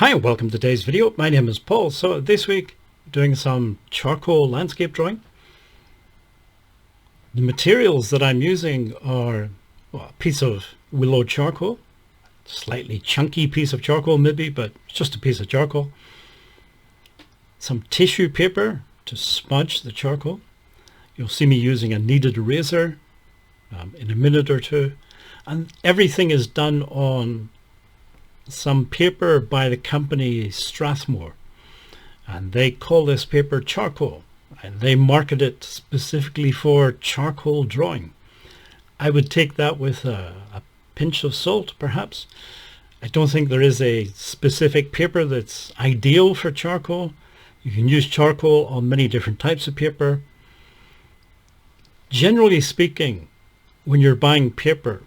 Hi and welcome to today's video. My name is Paul. So this week doing some charcoal landscape drawing. The materials that I'm using are a piece of willow charcoal, slightly chunky piece of charcoal maybe, but it's just a piece of charcoal. Some tissue paper to smudge the charcoal. You'll see me using a kneaded eraser in a minute or two, and everything is done on some paper by the company Strathmore, and they call this paper charcoal, and they market it specifically for charcoal drawing. I would take that with a pinch of salt perhaps. I don't think there is a specific paper that's ideal for charcoal. You can use charcoal on many different types of paper. Generally speaking, when you're buying paper,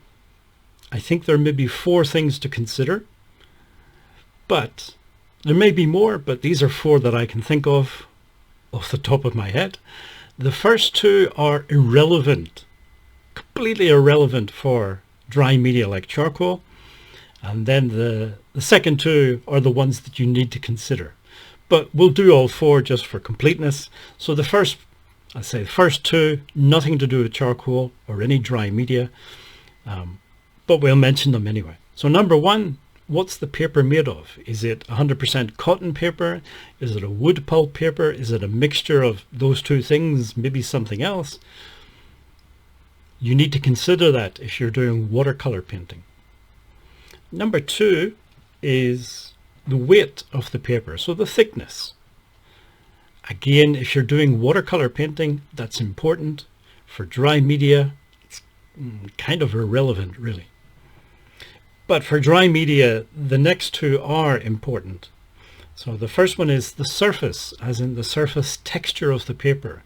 I think there may be 4 things to consider. But there may be more, but these are 4 that I can think of off the top of my head. The first 2 are irrelevant, completely irrelevant for dry media like charcoal. And then the second 2 are the ones that you need to consider. But we'll do all 4 just for completeness. So the first 2, nothing to do with charcoal or any dry media, but we'll mention them anyway. So number 1, what's the paper made of? Is it 100% cotton paper? Is it a wood pulp paper? Is it a mixture of those 2 things, maybe something else? You need to consider that if you're doing watercolor painting. Number 2 is the weight of the paper, so the thickness. Again, if you're doing watercolor painting, that's important. For dry media, it's kind of irrelevant really. But for dry media, the next 2 are important. So the first one is the surface, as in the surface texture of the paper.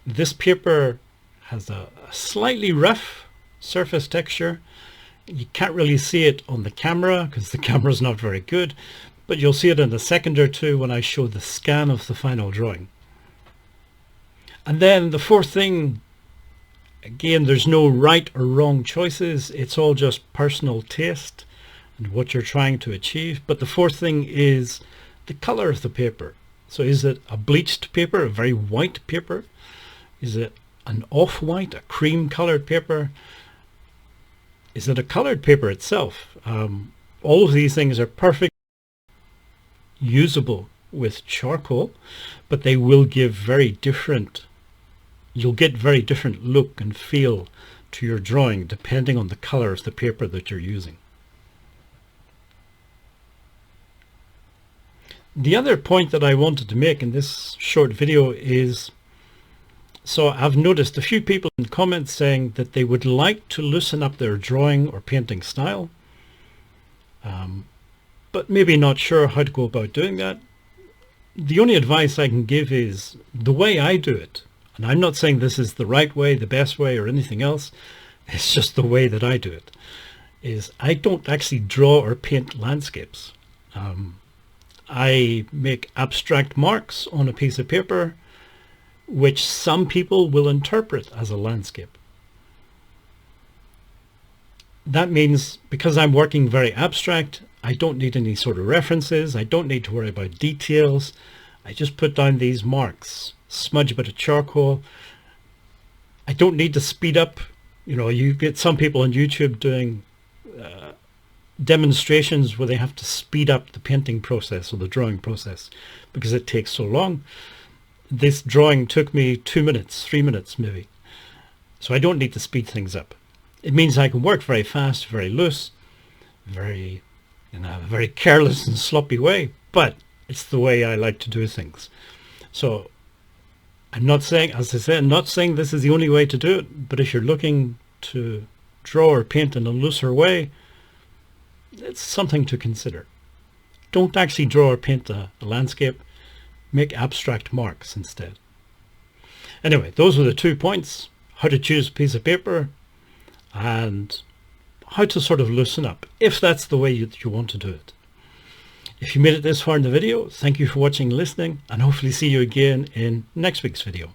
This paper has a slightly rough surface texture. You can't really see it on the camera because the camera is not very good, but you'll see it in a second or 2 when I show the scan of the final drawing. And then the 4th thing, again, there's no right or wrong choices. It's all just personal taste and what you're trying to achieve. But the 4th thing is the color of the paper. So is it a bleached paper, a very white paper? Is it an off-white, a cream colored paper? Is it a colored paper itself? All of these things are perfectly usable with charcoal, but they will give you'll get very different look and feel to your drawing depending on the color of the paper that you're using. The other point that I wanted to make in this short video is, so I've noticed a few people in comments saying that they would like to loosen up their drawing or painting style, but maybe not sure how to go about doing that. The only advice I can give is the way I do it. And I'm not saying this is the right way, the best way, or anything else. It's just the way that I do it. Is I don't actually draw or paint landscapes. I make abstract marks on a piece of paper, which some people will interpret as a landscape. That means because I'm working very abstract, I don't need any sort of references. I don't need to worry about details. I just put down these marks, smudge a bit of charcoal. I don't need to speed up. You get some people on YouTube doing demonstrations where they have to speed up the painting process or the drawing process because it takes so long. This drawing took me 2 minutes, 3 minutes maybe. So I don't need to speed things up. It means I can work very fast, very loose, very in a very careless and sloppy way, but it's the way I like to do things. So I'm not saying, as I said, I'm not saying this is the only way to do it, but if you're looking to draw or paint in a looser way, it's something to consider. Don't actually draw or paint a landscape. Make abstract marks instead. Anyway, those were the 2 points: how to choose a piece of paper and how to sort of loosen up, if that's the way you want to do it. If you made it this far in the video, thank you for watching and listening, and hopefully see you again in next week's video.